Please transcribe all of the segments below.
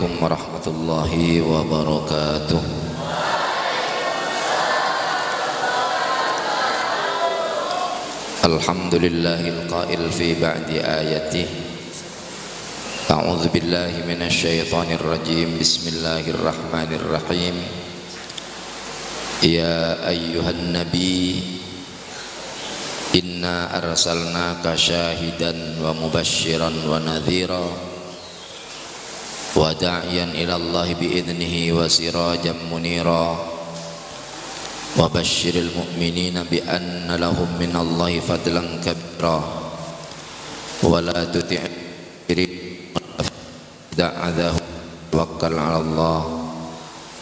Assalamualaikum warahmatullahi wabarakatuh. Alhamdulillahil qail fi ba'di ayatih. A'udzu billahi minasy syaithanir rajim. Bismillahirrahmanirrahim. Ya ayyuhan nabi, inna arsalnaka syahidan wa mubasysyiran wa nadhira wa da'iyan ilallahi bi'idnihi wa sirajan munira wa basyiril mu'minina bi anna lahum minallahi fadlan kabira wa la tuti' da'adahu tawakkal 'ala Allah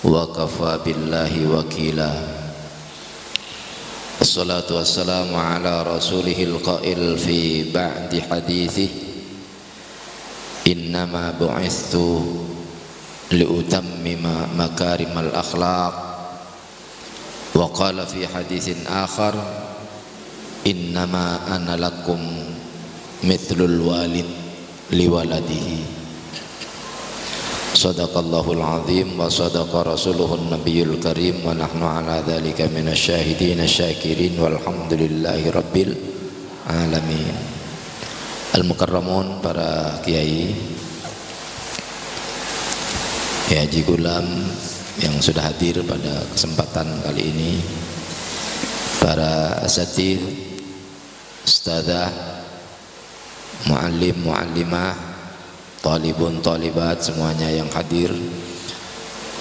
wa kafa billahi wakila. Assalatu wassalamu ala rasulihil qail fi ba'di hadithi. Innama bu'ithu liutammima makarimal akhlaq. Wa qala fi hadithin akhar, innama ana lakum mithlul walid liwaladihi. Sadaqallahul azim wa sadaqa rasuluhun nabiyul karim wa nahnu ala dhalika minasyahidin syakirin walhamdulillahi rabbil alamin. Al-Mukarramun, para kiai, ya Haji Gulam yang sudah hadir pada kesempatan kali ini, para asatidz, ustadzah, muallim, muallimah, talibun, talibat, semuanya yang hadir.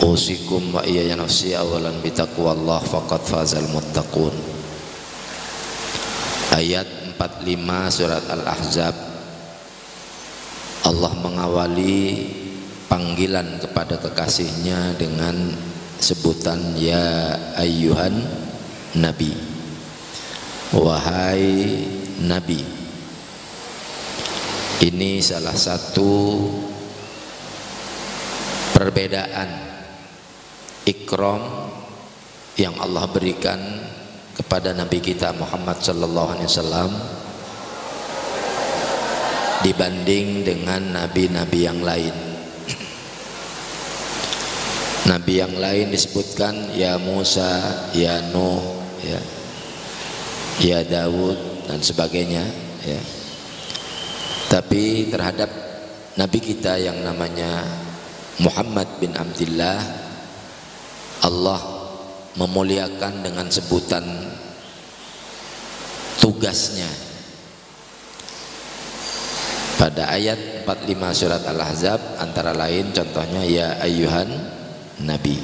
Usikum wa iyaya nafsi awalan bitaqwallah faqad fazal muttaqun. Ayat 45 surat Al-Ahzab. Allah mengawali panggilan kepada kekasihnya dengan sebutan ya ayyuhan nabi, wahai nabi. Ini salah satu perbedaan ikram yang Allah berikan kepada Nabi kita Muhammad sallallahu alaihi wasallam dibanding dengan nabi-nabi yang lain. Nabi yang lain disebutkan ya Musa, ya Nuh, ya Daud dan sebagainya, ya. Tapi terhadap Nabi kita yang namanya Muhammad bin Abdillah, Allah memuliakan dengan sebutan tugasnya. Pada ayat 45 surat Al-Ahzab antara lain contohnya ya ayyuhan nabi.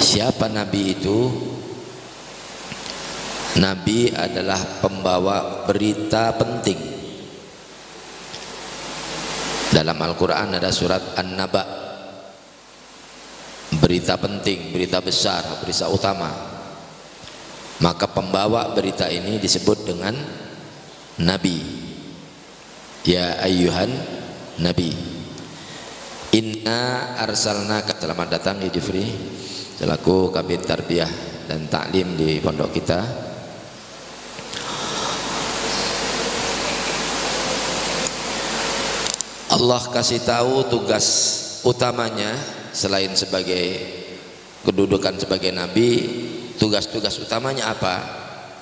Siapa nabi itu? Nabi adalah pembawa berita penting. Dalam Al-Quran ada surat An-Naba, berita penting, berita besar, berita utama. Maka pembawa berita ini disebut dengan nabi. Ya ayyuhan nabi, inna arsalnaka. Selamat datang di Jufri selaku Kabid Tarbiyah dan Taklim di pondok kita. Allah kasih tahu tugas utamanya selain sebagai kedudukan sebagai nabi, tugas-tugas utamanya apa?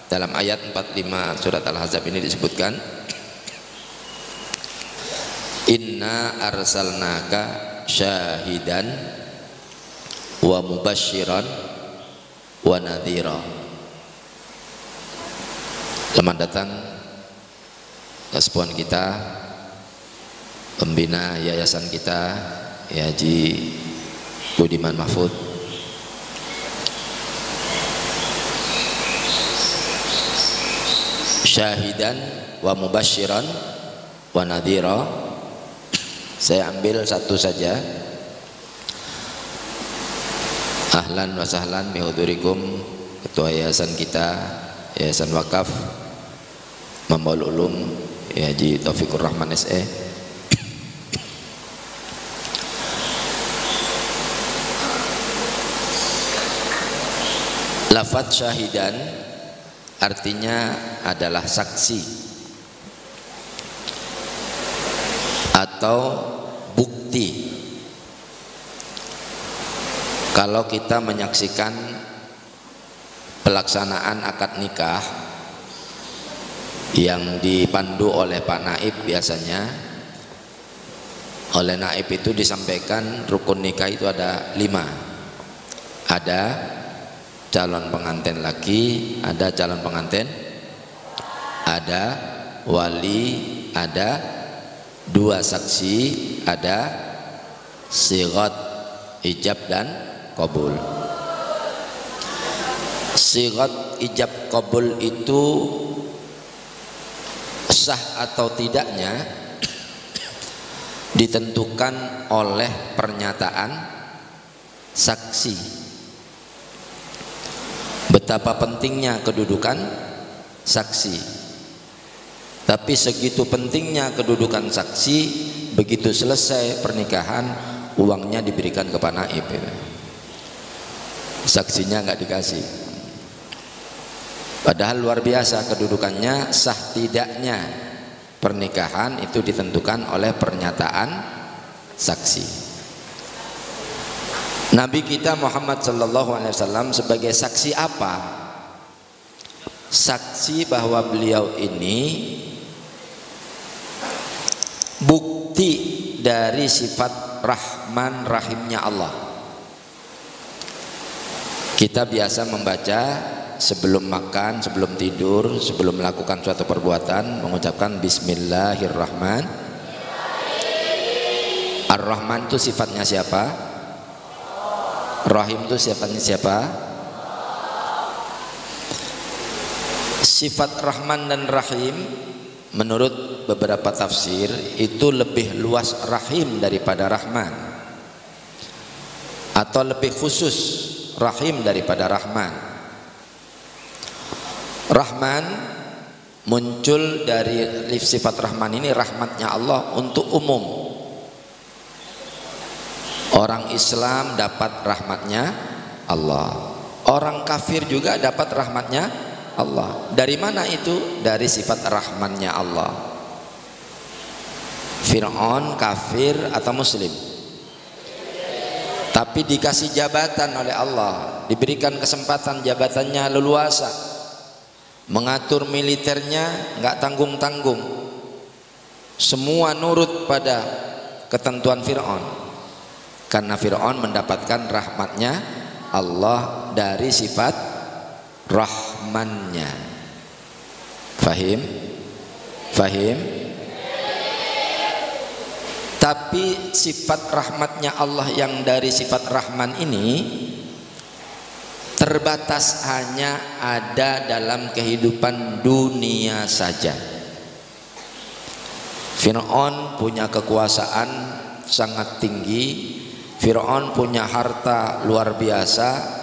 Dalam ayat 45 surat Al-Ahzab ini disebutkan, inna arsalnaka syahidan wa mubasysyiran wa nadhira. Selamat datang kespuan kita, pembina yayasan kita, ya Haji Budiman Mahfud. Syahidan wa mubasysyiran wa nadhira. Saya ambil satu saja. Ahlan wa sahlan bihudurikum, ketua yayasan kita, Yayasan Wakaf Mambaul Ulum, ya Haji Taufikur Rahman SE. Lafaz syahidan artinya adalah saksi atau bukti Kalau kita menyaksikan pelaksanaan akad nikah yang dipandu oleh Pak Naib, biasanya oleh Naib itu disampaikan rukun nikah itu ada 5. Ada calon pengantin laki, ada calon pengantin, ada wali, ada 2 saksi, ada sighat ijab dan qabul. Sighat ijab qabul itu sah atau tidaknya ditentukan oleh pernyataan saksi. Betapa pentingnya kedudukan saksi. Tapi segitu pentingnya kedudukan saksi, begitu selesai pernikahan uangnya diberikan ke Pak Naib, saksinya nggak dikasih. Padahal luar biasa kedudukannya. Sah tidaknya pernikahan itu ditentukan oleh pernyataan saksi. Nabi kita Muhammad SAW sebagai saksi apa? Saksi bahwa beliau ini bukti dari sifat Rahman Rahimnya Allah. Kita biasa membaca sebelum makan, sebelum tidur, sebelum melakukan suatu perbuatan mengucapkan Bismillahirrahmanirrahim. Ar-Rahman itu sifatnya siapa? Rahim itu sifatnya siapa? Sifat Rahman dan Rahim menurut beberapa tafsir itu lebih luas Rahim daripada Rahman, atau lebih khusus Rahim daripada Rahman. Rahman muncul dari sifat Rahman ini, rahmatnya Allah untuk umum. Orang Islam dapat rahmatnya Allah, orang kafir juga dapat rahmatnya Allah. Dari mana itu? Dari sifat rahmannya Allah. Fir'aun kafir atau muslim? Tapi dikasih jabatan oleh Allah, diberikan kesempatan, jabatannya leluasa, mengatur militernya nggak tanggung-tanggung, semua nurut pada ketentuan Fir'aun. Karena Fir'aun mendapatkan rahmatnya Allah dari sifat Rahmannya. Fahim? Fahim? Tapi sifat rahmatnya Allah yang dari sifat Rahman ini terbatas, hanya ada dalam kehidupan dunia saja. Fir'aun punya kekuasaan sangat tinggi, Fir'aun punya harta luar biasa,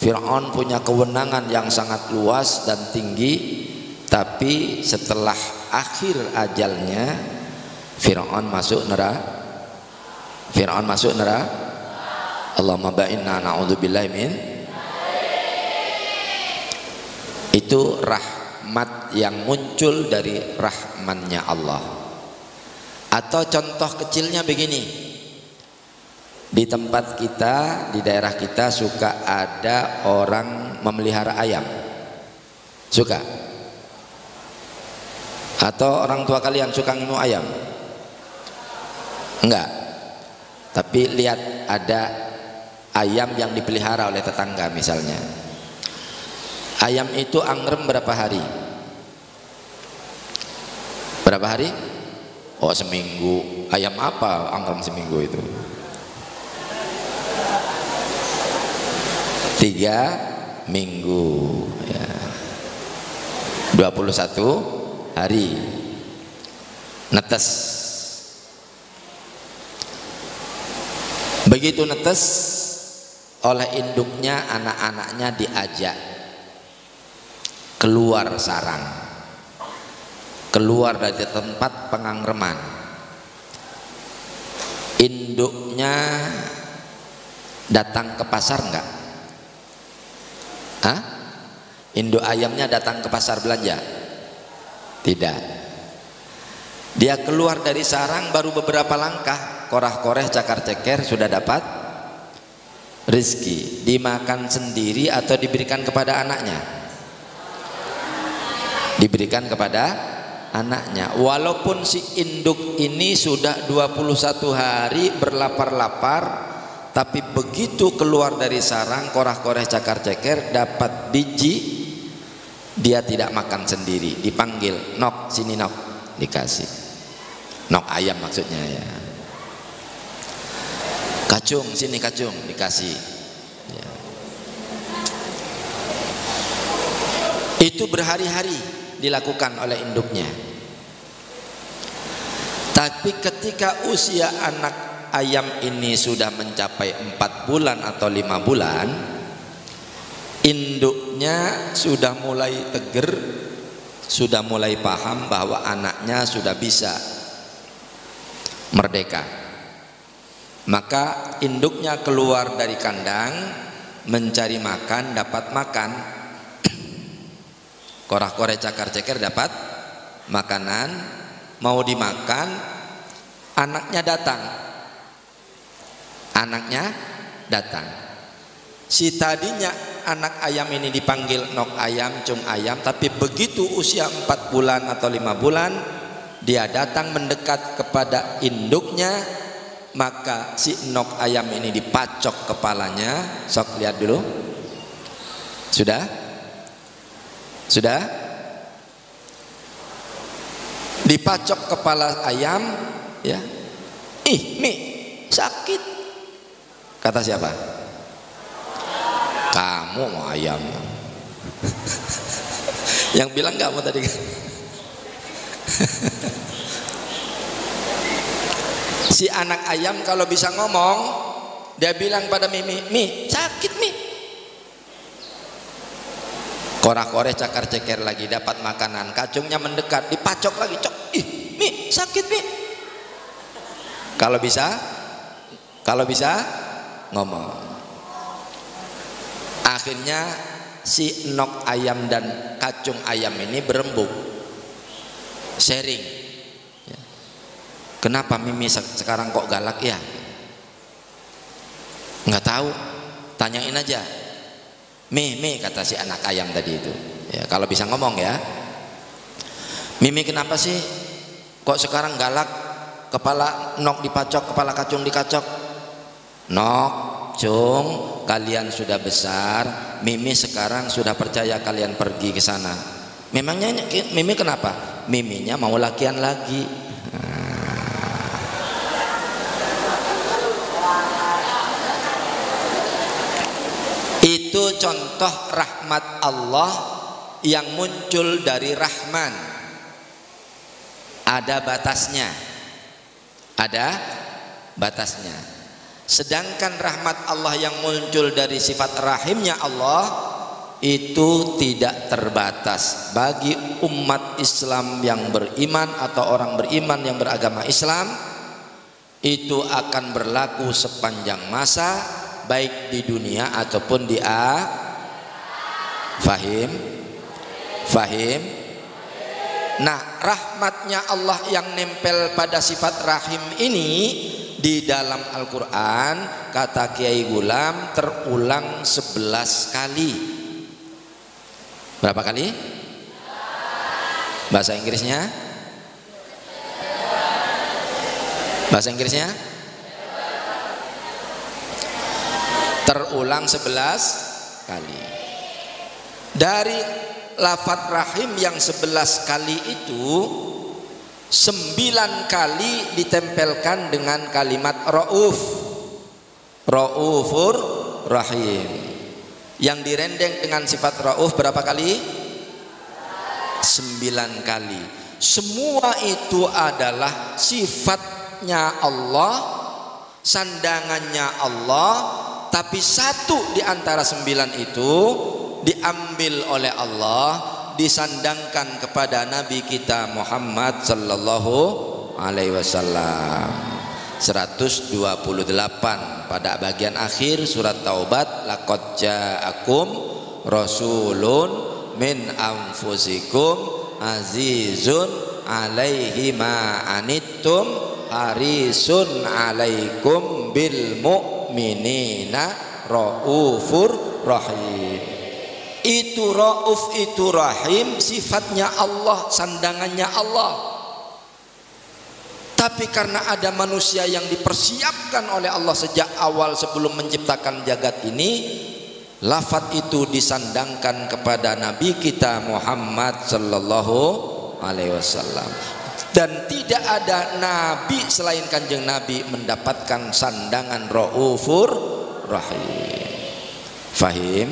Fir'aun punya kewenangan yang sangat luas dan tinggi. Tapi setelah akhir ajalnya Fir'aun masuk neraka. Fir'aun masuk neraka. Allahumma ba'inna na'udzubillahi min. Itu rahmat yang muncul dari rahmannya Allah. Atau contoh kecilnya begini, di tempat kita, di daerah kita suka ada orang memelihara ayam. Suka? Atau orang tua kalian suka minum ayam? Enggak. Tapi lihat ada ayam yang dipelihara oleh tetangga misalnya. Ayam itu angrem berapa hari? Berapa hari? Oh, seminggu. Ayam apa angrem seminggu itu? 3 minggu ya. 21 hari netes. Begitu netes, oleh induknya anak-anaknya diajak keluar sarang, keluar dari tempat pengangreman. Induknya datang ke pasar enggak? Hah? Induk ayamnya datang ke pasar belanja? Tidak. Dia keluar dari sarang baru beberapa langkah, korah-koreh cakar-ceker sudah dapat Rizki dimakan sendiri atau diberikan kepada anaknya? Diberikan kepada anaknya. Walaupun si induk ini sudah 21 hari berlapar-lapar, tapi begitu keluar dari sarang, korah-koreh cakar-ceker, dapat biji, dia tidak makan sendiri, dipanggil, nok sini nok, dikasih. Nok ayam maksudnya ya. Kacung sini kacung, dikasih ya. Itu berhari-hari dilakukan oleh induknya. Tapi ketika usia anak ayam ini sudah mencapai 4 bulan atau 5 bulan, induknya sudah mulai tegar, sudah mulai paham bahwa anaknya sudah bisa merdeka. Maka induknya keluar dari kandang mencari makan, dapat makan. Korah-koreh cakar-ceker dapat makanan, mau dimakan, anaknya datang. Anaknya datang. Si tadinya anak ayam ini dipanggil nok ayam, cung ayam, tapi begitu usia 4 bulan atau 5 bulan, dia datang mendekat kepada induknya. Maka si nok ayam ini dipacok kepalanya. Sok lihat dulu. Sudah? Sudah? Dipacok kepala ayam, ya. Ih, Mi, sakit. Kata siapa? Kamu mau ayam. Yang bilang kamu tadi. Si anak ayam kalau bisa ngomong, dia bilang pada Mimi, Mi, sakit Mi. Korah-koreh cakar-ceker lagi dapat makanan, kacungnya mendekat, dipacok lagi, cok, ih, Mi, sakit Mi. Kalau bisa ngomong. Akhirnya si nok ayam dan kacung ayam ini berembuk, sharing. Kenapa Mimi sekarang kok galak ya? Nggak tahu, tanyain aja. Mi, kata si anak ayam tadi itu. Ya, kalau bisa ngomong ya. Mimi kenapa sih kok sekarang galak? Kepala nok dipacok, kepala kacung dikacok. Nok, cung, kalian sudah besar. Mimi sekarang sudah percaya kalian pergi ke sana. Memangnya Mimi kenapa? Miminya mau lakian lagi. Itu contoh rahmat Allah yang muncul dari Rahman. Ada batasnya. Ada batasnya. Sedangkan rahmat Allah yang muncul dari sifat rahimnya Allah itu tidak terbatas. Bagi umat Islam yang beriman atau orang beriman yang beragama Islam, itu akan berlaku sepanjang masa, baik di dunia ataupun di Fahim? Nah, rahmatnya Allah yang nempel pada sifat rahim ini di dalam Al-Quran, kata Kiai Gulam, terulang 11 kali. Berapa kali? Bahasa Inggrisnya? Bahasa Inggrisnya? Terulang 11 kali. Dari lafadz rahim yang 11 kali itu, 9 kali ditempelkan dengan kalimat Rauf, Raufur Rahim. Yang direndeng dengan sifat Rauf berapa kali? 9 kali. Semua itu adalah sifatnya Allah, sandangannya Allah. Tapi satu di antara 9 itu diambil oleh Allah, disandangkan kepada Nabi kita Muhammad sallallahu alaihi wasallam. 128 pada bagian akhir surat Taubat, laqad ja'akum rasulun min anfusikum azizun alaihi ma anittum harisun alaikum bil mu'minina Raufur Rahim. Itu Rauf, itu Rahim, sifatnya Allah, sandangannya Allah. Tapi karena ada manusia yang dipersiapkan oleh Allah sejak awal sebelum menciptakan jagat ini, lafaz itu disandangkan kepada Nabi kita Muhammad sallallahu alaihi wasallam. Dan tidak ada nabi selain kanjeng Nabi mendapatkan sandangan Raufur Rahim. Fahim?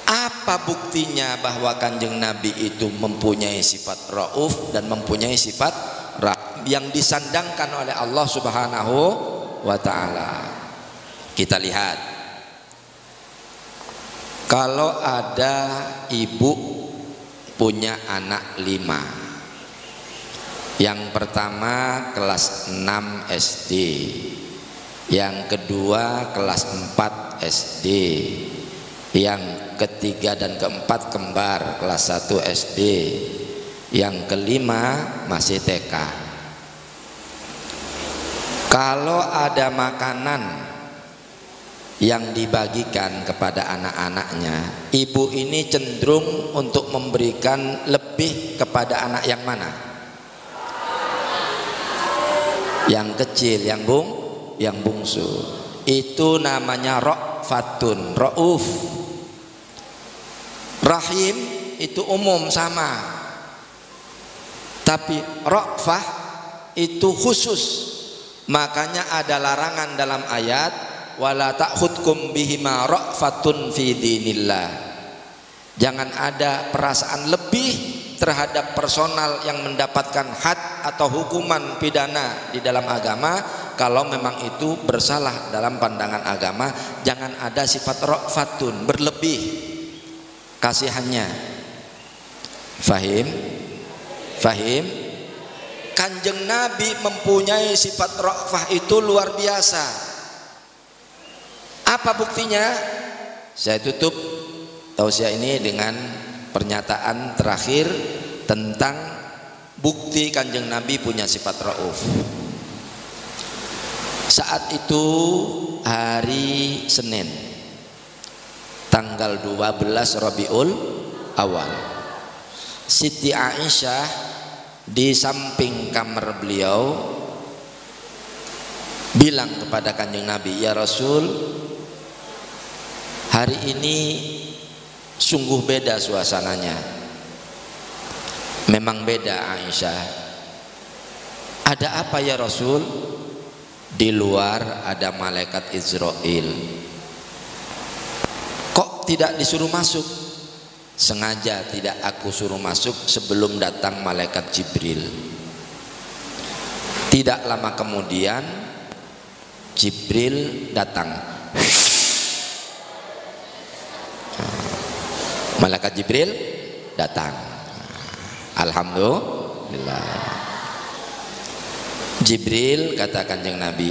Apa buktinya bahwa kanjeng Nabi itu mempunyai sifat Rauf dan mempunyai sifat Rahim yang disandangkan oleh Allah Subhanahu wa ta'ala? Kita lihat, kalau ada ibu punya anak 5, yang pertama kelas 6 SD, yang kedua kelas 4 SD, yang ketiga dan keempat kembar kelas 1 SD, yang kelima masih TK. Kalau ada makanan yang dibagikan kepada anak-anaknya, ibu ini cenderung untuk memberikan lebih kepada anak yang mana? Yang kecil, yang bungsu. Itu namanya Ra'fatun, Rauf. Rahim itu umum sama, tapi Ra'fah itu khusus. Makanya ada larangan dalam ayat, wala ta'khudkum bihima ra'fatun fi dinillah. Jangan ada perasaan lebih terhadap personal yang mendapatkan had atau hukuman pidana di dalam agama. Kalau memang itu bersalah dalam pandangan agama, jangan ada sifat ra'fatun, berlebih kasihannya. Fahim? Fahim? Kanjeng Nabi mempunyai sifat ra'fah itu luar biasa. Apa buktinya? Saya tutup tausiah ini dengan pernyataan terakhir tentang bukti kanjeng Nabi punya sifat rauf. Saat itu hari Senin, tanggal 12 Rabiul Awal, Siti Aisyah di samping kamar beliau bilang kepada kanjeng Nabi, ya Rasul, hari ini sungguh beda suasananya. Memang beda Aisyah. Ada apa ya Rasul? Di luar ada malaikat Israel. Kok tidak disuruh masuk? Sengaja tidak aku suruh masuk sebelum datang malaikat Jibril. Tidak lama kemudian Jibril datang. Malaikat Jibril datang. Alhamdulillah. Jibril kata kanjeng Nabi,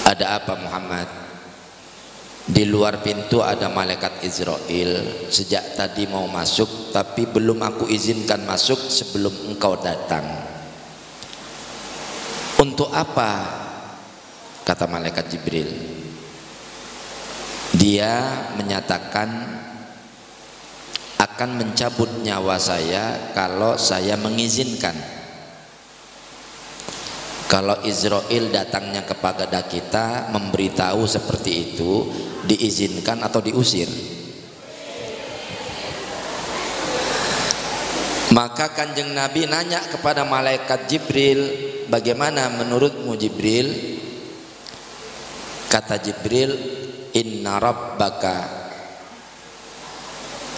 ada apa Muhammad? Di luar pintu ada malaikat Israel. Sejak tadi mau masuk, tapi belum aku izinkan masuk sebelum engkau datang. Untuk apa? Kata malaikat Jibril. Dia menyatakan akan mencabut nyawa saya kalau saya mengizinkan. Kalau Israel datangnya kepada kita memberitahu seperti itu, diizinkan atau diusir? Maka kanjeng Nabi nanya kepada malaikat Jibril, bagaimana menurutmu Jibril? Kata Jibril, inna rabbaka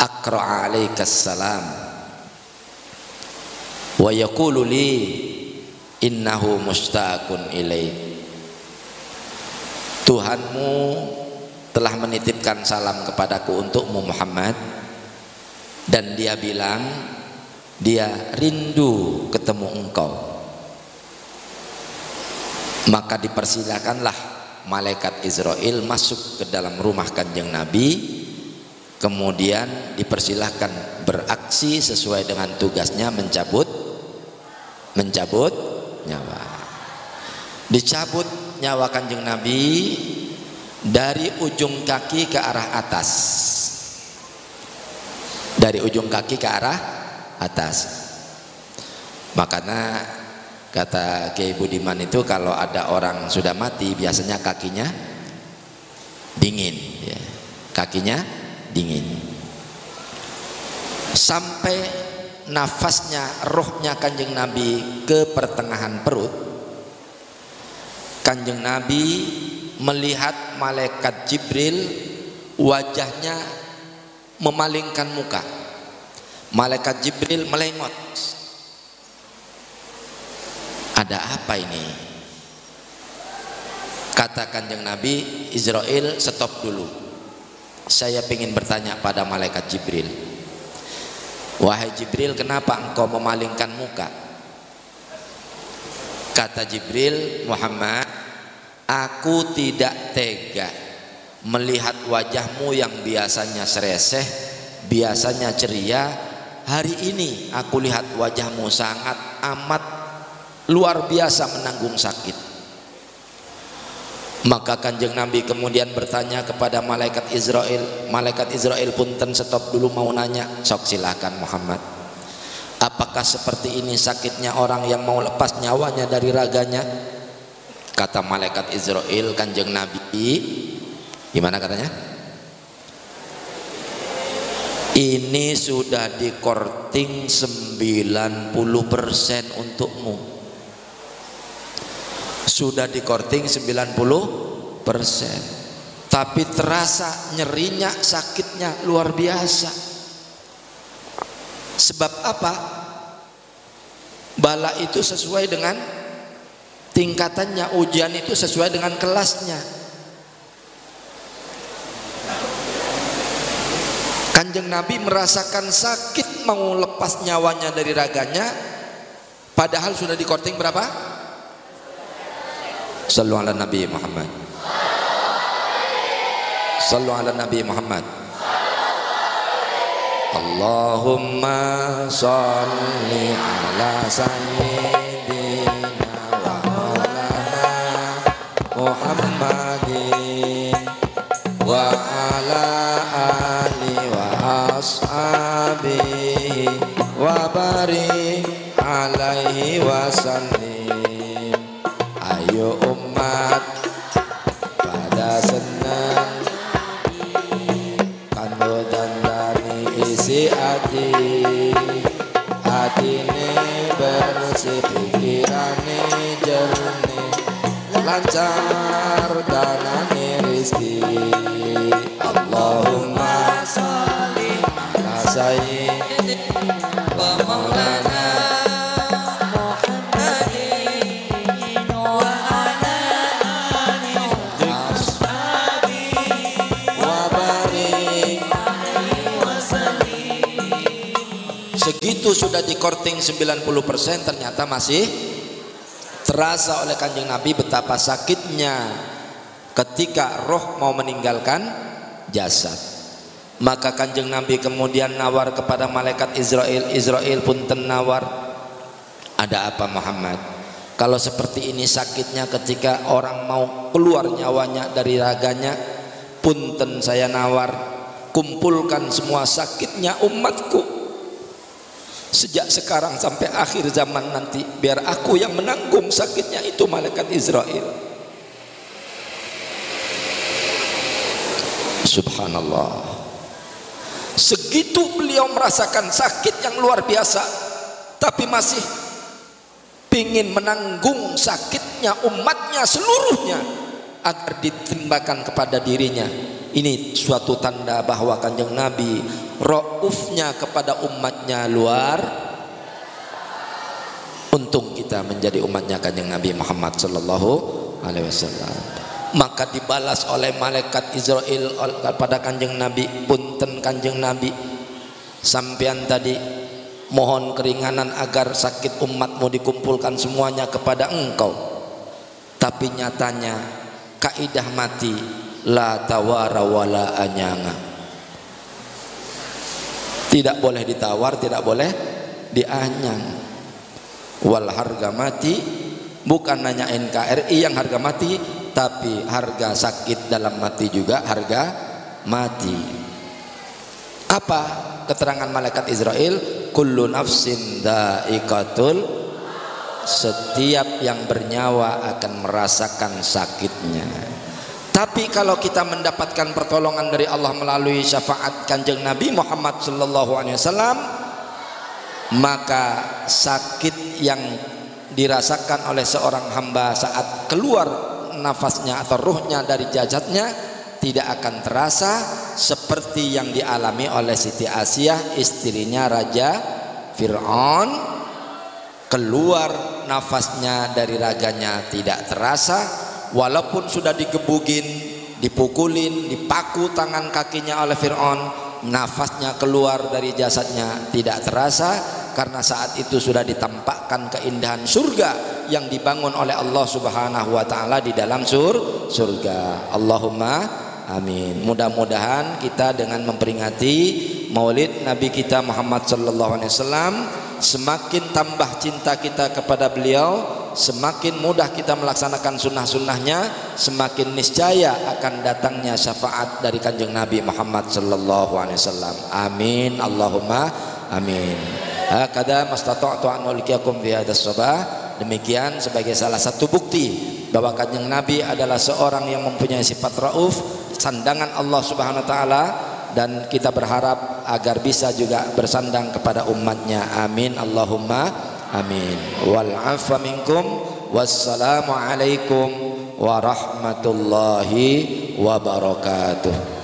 aqra alaikas salam wa yaqulu li innahu mustaqun ilaih. Tuhanmu telah menitipkan salam kepadaku untukmu Muhammad, dan dia bilang dia rindu ketemu engkau. Maka dipersilakanlah malaikat Israel masuk ke dalam rumah kanjeng Nabi. Kemudian dipersilahkan beraksi sesuai dengan tugasnya, mencabut nyawa. Dicabut nyawa kanjeng Nabi dari ujung kaki ke arah atas, dari ujung kaki ke arah atas. Makanya kata Kiai Budiman itu, kalau ada orang sudah mati biasanya kakinya dingin, ya. Kakinya dingin sampai nafasnya, rohnya kanjeng Nabi ke pertengahan perut. Kanjeng Nabi melihat malaikat Jibril, wajahnya memalingkan muka. Malaikat Jibril melengos. Ada apa ini? Kata kanjeng Nabi, Israel, stop dulu. Saya ingin bertanya pada malaikat Jibril. Wahai Jibril, kenapa engkau memalingkan muka? Kata Jibril, Muhammad, aku tidak tega melihat wajahmu yang biasanya sereseh, biasanya ceria. Hari ini aku lihat wajahmu sangat amat luar biasa menanggung sakit. Maka kanjeng Nabi kemudian bertanya kepada malaikat Israel. Malaikat Israel punten, stop dulu, mau nanya. Sok silakan Muhammad. Apakah seperti ini sakitnya orang yang mau lepas nyawanya dari raganya? Kata malaikat Israel, kanjeng Nabi, gimana katanya? Ini sudah dikorting 90% untukmu. Sudah dikorting 90%, tapi terasa nyerinya, sakitnya luar biasa. Sebab apa? Bala itu sesuai dengan tingkatannya, ujian itu sesuai dengan kelasnya. Kanjeng Nabi merasakan sakit mau lepas nyawanya dari raganya, padahal sudah dikorting berapa? Sallu ala Nabi Muhammad. Sallu ala Nabi Muhammad. Allahumma salli ala sayyidina wa maulana Muhammadin wa ala ali wa ashabihi wa barik alaihi wa sallim. Ayo umat pada senang, kanggo dandani isi hati, hatine bersih, pikirane jernih, lancar danane rizki. Allahumma sholli ala sayyidina wa maulana Segitu sudah dikorting 90%, ternyata masih terasa oleh kanjeng Nabi betapa sakitnya ketika roh mau meninggalkan jasad. Maka kanjeng Nabi kemudian nawar kepada malaikat Israel. Israel pun tenawar, ada apa Muhammad? Kalau seperti ini sakitnya ketika orang mau keluar nyawanya dari raganya, punten saya nawar, kumpulkan semua sakitnya umatku sejak sekarang sampai akhir zaman nanti, biar aku yang menanggung sakitnya itu malaikat Israel. Subhanallah, segitu beliau merasakan sakit yang luar biasa, tapi masih ingin menanggung sakitnya umatnya seluruhnya agar ditimbakan kepada dirinya. Ini suatu tanda bahwa kanjeng Nabi raufnya kepada umatnya luar. Untung kita menjadi umatnya kanjeng Nabi Muhammad sallallahu alaihi wasallam. Maka dibalas oleh malaikat Israel kepada kanjeng Nabi, punten kanjeng Nabi, sampean tadi mohon keringanan agar sakit umatmu dikumpulkan semuanya kepada engkau, tapi nyatanya kaidah mati la tawara wala anyanga, tidak boleh ditawar, tidak boleh dianyang. Wal harga mati Bukan hanya NKRI yang harga mati, tapi harga sakit dalam mati juga harga mati. Apa keterangan malaikat Israel? Kullu nafsin dha'iqatul, setiap yang bernyawa akan merasakan sakitnya. Tapi kalau kita mendapatkan pertolongan dari Allah melalui syafaat Kanjeng Nabi Muhammad sallallahu alaihi wasallam, maka sakit yang dirasakan oleh seorang hamba saat keluar nafasnya atau ruhnya dari jasadnya tidak akan terasa seperti yang dialami oleh Siti Asiyah, istrinya Raja Fir'aun. Keluar nafasnya dari raganya tidak terasa, walaupun sudah digebugin, dipukulin, dipaku tangan kakinya oleh Fir'aun, nafasnya keluar dari jasadnya tidak terasa, karena saat itu sudah ditampakkan keindahan surga yang dibangun oleh Allah Subhanahu wa taala di dalam surga. Allahumma amin. Mudah-mudahan kita dengan memperingati Maulid Nabi kita Muhammad sallallahu alaihi wasallam semakin tambah cinta kita kepada beliau, semakin mudah kita melaksanakan sunnah-sunnahnya, semakin niscaya akan datangnya syafaat dari Kanjeng Nabi Muhammad sallallahu alaihi wasallam. Amin. Allahumma amin. Hakada mastata'tu an ulikiakum fi hadzal sabah. Demikian sebagai salah satu bukti bahwa Kanjeng Nabi adalah seorang yang mempunyai sifat rauf, sandangan Allah Subhanahu wa taala, dan kita berharap agar bisa juga bersandang kepada umatnya. Amin. Allahumma amin. Wal afwa minkum. Wassalamu alaikum warahmatullahi wabarakatuh.